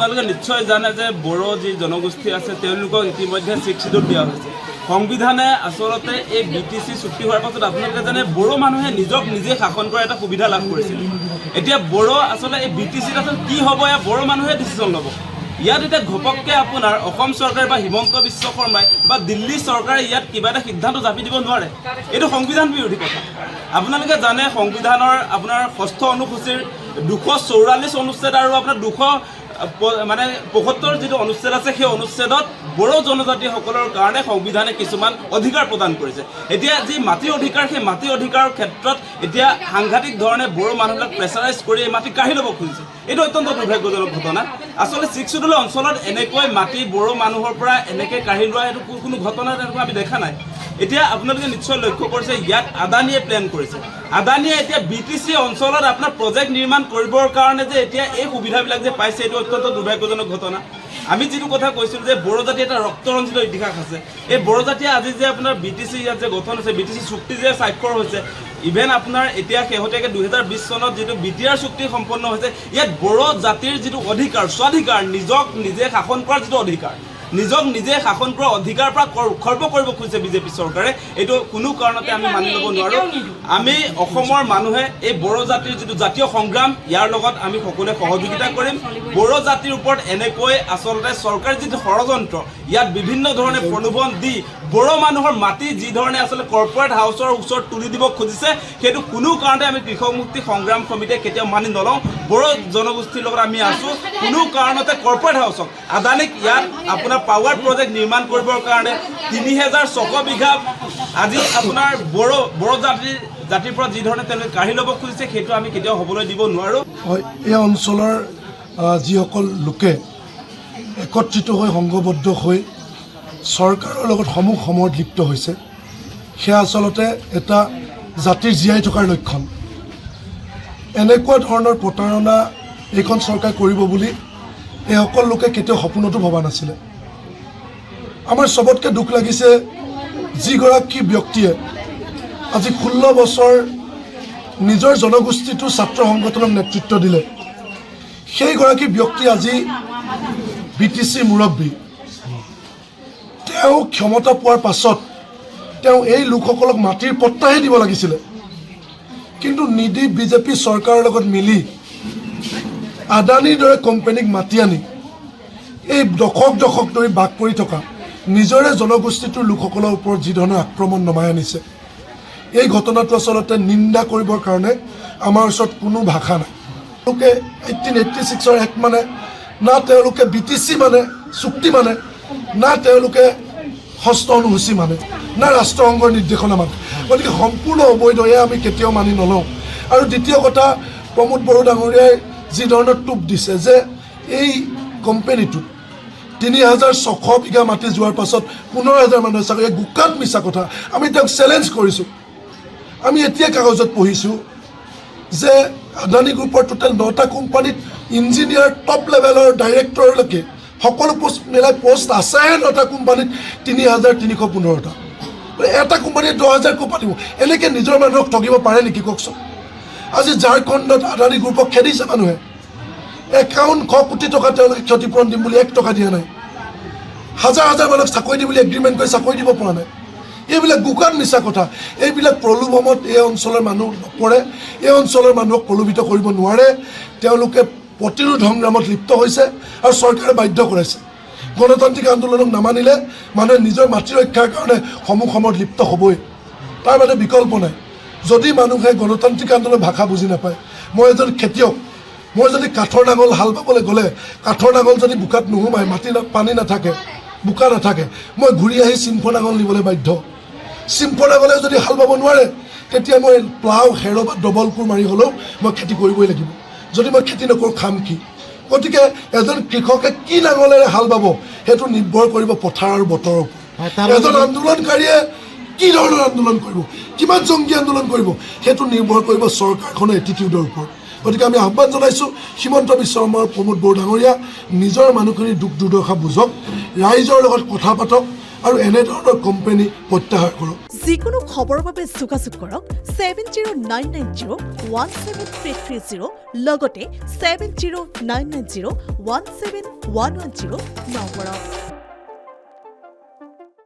আপোনালোকে নিশ্চয় জানে যে বড়ো যি জনগোষ্ঠী আছে তেওঁলোকক ইতিমধ্যে 6 শিডিউল দিয়া হৈছে। সংবিধানে আচলতে এই BTC চুক্তি হোৱাৰ পাছত আপোনালোকে জানে বড়ো মানুহে নিজক নিজে শাসন কৰাৰ এটা সুবিধা লাভ কৰিছিল। এতিয়া বড়ো আচলতে এই BTCত আচলতে কি হ'ব এয়া বড়ো মানুহে ডিচিশ্যন ল'ব। ইয়াত এতিয়া ঘপককৈ আপোনাৰ অসম চৰকাৰ বা হিমন্ত বিশ্ব শৰ্মাই বা দিল্লী চৰকাৰে ইয়াত কিবা এটা সিদ্ধান্ত জাপি দিব নোৱাৰে। এইটো সংবিধান বিৰোধী কথা। আপোনালোকে জানে সংবিধানৰ আপোনাৰ 6ষ্ঠ অনুসূচীৰ 244 অনুচ্ছেদ আৰু আপোনাৰ 75 যিটো অনুচ্ছেদ আছে সেই অনুচ্ছেদত বড়ো জনজাতিসকলৰ কাৰণে সংবিধানে কিছুমান অধিকাৰ প্ৰদান কৰিছে। এতিয়া যি মাটিৰ অধিকাৰ সেই মাটিৰ অধিকাৰৰ ক্ষেত্ৰত এতিয়া সাংঘাতিক ধৰণে বড়ো মানুহবিলাক প্ৰেছাৰাইজ কৰি এই মাটি কাঢ়ি ল'ব খুজিছে। এইটো অত্যন্ত দুৰ্ভাগ্যজনক ঘটনা। আচলতে 6 শিডিউল অঞ্চলত এনেকৈ মাটি বড়ো মানুহৰ পৰা এনেকৈ কাঢ়ি লোৱা এইটো কোনো ঘটনা তেনেকুৱা আমি দেখা নাই। এতিয়া আপোনালোকে নিশ্চয় লক্ষ্য কৰিছে ইয়াত আদানীয়ে প্লেন কৰিছে। আদানীয়ে এতিয়া BTC অঞ্চলত আপোনাৰ প্ৰজেক্ট নিৰ্মাণ কৰিবৰ কাৰণে যে এতিয়া এই সুবিধাবিলাক যে পাইছে এইটো অত্যন্ত দুৰ্ভাগ্যজনক ঘটনা। আমি যিটো কথা কৈছিলোঁ যে বড়ো জাতি এটা ৰক্তৰঞ্জিত ইতিহাস আছে। এই বড়ো জাতিয়ে আজি যে আপোনাৰ BTC ইয়াত যে গঠন হৈছে, BTC চুক্তি যে স্বাক্ষৰ হৈছে, ইভেন আপোনাৰ এতিয়া শেহতীয়াকৈ 2020 চনত যিটো BTR চুক্তি সম্পন্ন হৈছে, ইয়াত বড়ো জাতিৰ যিটো অধিকাৰ, স্বাধিকাৰ, নিজক নিজে শাসন কৰাৰ যিটো অধিকাৰ, নিজক নিজে শাসন কৰাৰ অধিকাৰ পৰা খৰ্ব কৰিব খুজিছে বিজেপি চৰকাৰে। এইটো কোনো কাৰণতে আমি মানি ল'ব নোৱাৰোঁ। আমি অসমৰ মানুহে এই বড়ো জাতিৰ যিটো জাতীয় সংগ্ৰাম ইয়াৰ লগত আমি সকলোৱে সহযোগিতা কৰিম। বড়ো জাতিৰ ওপৰত এনেকৈ আচলতে চৰকাৰে যিটো ষড়যন্ত্ৰ ইয়াত বিভিন্ন ধৰণে প্ৰলোভন দি বড়ো মানুহৰ মাটি যি ধৰণে আচলতে কৰ্পৰেট হাউচৰ ওচৰত তুলি দিব খুজিছে সেইটো কোনো কাৰণতে আমি কৃষক মুক্তি সংগ্ৰাম সমিতিয়ে কেতিয়াও মানি নলওঁ। বড়ো জনগোষ্ঠীৰ লগত আমি আছোঁ। কোনো কাৰণতে কৰ্পৰেট হাউচক আদানীক ইয়াত আপোনাৰ পাৱাৰ প্ৰজেক্ট নিৰ্মাণ কৰিবৰ কাৰণে 3600 বিঘা আজি আপোনাৰ বড়ো জাতিৰ পৰা যি ধৰণে তেওঁলোকে কাঢ়ি ল'ব খুজিছে সেইটো আমি কেতিয়াও হ'বলৈ দিব নোৱাৰোঁ। হয়, এই অঞ্চলৰ যিসকল লোকে একত্ৰিত হৈ সংঘবদ্ধ হৈ চৰকাৰৰ লগত সমূহ সময়ত লিপ্ত হৈছে সেয়া আচলতে এটা জাতিৰ জীয়াই থকাৰ লক্ষণ। এনেকুৱা ধৰণৰ প্ৰতাৰণা এইখন চৰকাৰে কৰিব বুলি এইসকল লোকে কেতিয়াও সপোনতো ভবা নাছিলে। আমাৰ চবতকৈ দুখ লাগিছে যিগৰাকী ব্যক্তিয়ে আজি 16 বছৰ নিজৰ জনগোষ্ঠীটোৰ ছাত্ৰ সংগঠনক নেতৃত্ব দিলে, সেইগৰাকী ব্যক্তি আজি BTC মুৰব্বী। তেওঁ ক্ষমতা পোৱাৰ পাছত তেওঁ এই লোকসকলক মাটিৰ পট্টাহে দিব লাগিছিলে, কিন্তু নিদি বিজেপি চৰকাৰৰ লগত মিলি আদানীৰ দৰে কোম্পানীক মাতি আনি এই দশক ধৰি বাস কৰি থকা নিজৰে জনগোষ্ঠীটোৰ লোকসকলৰ ওপৰত যি ধৰণৰ আক্ৰমণ নমাই আনিছে, এই ঘটনাটো আচলতে নিন্দা কৰিবৰ কাৰণে আমাৰ ওচৰত কোনো ভাষা নাই। তেওঁলোকে 1886 এক্ট মানে না, তেওঁলোকে BTC মানে চুক্তি মানে না, তেওঁলোকে 6ষ্ঠ অনুসূচী মানে না, ৰাষ্ট্ৰসংঘৰ নিৰ্দেশনা মানে। গতিকে সম্পূৰ্ণ অবৈধ, এয়া আমি কেতিয়াও মানি নলওঁ। আৰু দ্বিতীয় কথা, প্ৰমোদ বড়ো ডাঙৰীয়াই যি ধৰণৰ টোপ দিছে যে এই কোম্পানীটোত 3600 বিঘা মাটি যোৱাৰ পাছত 15,000 মানুহে চাকৰি, গোকাত মিছা কথা। আমি তেওঁক চেলেঞ্জ কৰিছোঁ। আমি এতিয়া কাগজত পঢ়িছোঁ যে আদানী গ্ৰুপৰ টোটেল 9টা কোম্পানীত ইঞ্জিনিয়াৰ টপ লেভেলৰ ডাইৰেক্টৰলৈকে সকলো পোষ্ট মিলাই পোষ্ট আছে 9টা কোম্পানীত 3,315টা। এটা কোম্পানীয়ে 10,000 ক'ৰ পৰা দিব? এনেকৈ নিজৰ মানুহক ঠগিব পাৰে নেকি কওকচোন? আজি ঝাৰখণ্ডত আদানী গ্ৰুপক খেদিছে মানুহে। 51 কোটি টকা তেওঁলোকে ক্ষতিপূৰণ দিম বুলি 1 টকা দিয়া নাই। হাজাৰ মানুহক চাকৰি দিম বুলি এগ্ৰিমেণ্ট কৰি চাকৰি দিব পৰা নাই। এইবিলাক গোকান মিছা কথা। এইবিলাক প্ৰলোভনত এই অঞ্চলৰ মানুহ নপৰে। এই অঞ্চলৰ মানুহক প্ৰলোভিত কৰিব নোৱাৰে। তেওঁলোকে প্ৰতিৰোধ সংগ্ৰামত লিপ্ত হৈছে আৰু চৰকাৰে বাধ্য কৰাইছে। গণতান্ত্ৰিক আন্দোলনক নামানিলে মানুহে নিজৰ মাতৃ ৰক্ষাৰ কাৰণে সমূহ সময়ত লিপ্ত হ'বই, তাৰ বাদে বিকল্প নাই। যদি মানুহে গণতান্ত্ৰিক আন্দোলনৰ ভাষা বুজি নাপায়, মই এজন খেতিয়ক, মই যদি কাঠৰ নাঙল হাল বাবলৈ গ'লে কাঠৰ নাঙল যদি বোকাত নোসোমায়, পানী নাথাকে, বোকা নাথাকে, মই ঘূৰি আহি চিম্ফ নাঙল নিবলৈ বাধ্য। চিম্ফ নাঙলে যদি হাল বাব নোৱাৰে তেতিয়া মই প্লাও, খেৰ বা ডবল কোৰ মাৰি হ'লেও মই খেতি কৰিবই লাগিব। যদি মই খেতি নকৰোঁ খাম কি? গতিকে এজন কৃষকে কি নাঙলেৰে হাল বাব সেইটো নিৰ্ভৰ কৰিব পথাৰ আৰু বতৰৰ ওপৰত। এজন আন্দোলনকাৰীয়ে কি ধৰণৰ আন্দোলন কৰিব, কিমান জংগী আন্দোলন কৰিব সেইটো নিৰ্ভৰ কৰিব চৰকাৰখনৰ এটিটিউডৰ ওপৰত। গতিকে আমি আহ্বান জনাইছোঁ হিমন্ত বিশ্ব শৰ্মা আৰু প্ৰমোদ বড়ো ডাঙৰীয়া নিজৰ মানুহখিনিৰ দুখ দুৰ্দশা বুজক, ৰাইজৰ লগত কথা পাতক আৰু এনেধৰণৰ কোম্পানী প্ৰত্যাহাৰ কৰক। যিকোনো খবৰৰ বাবে যোগাযোগ কৰক 7099017330 লগতে 7099017110 নম্বৰত।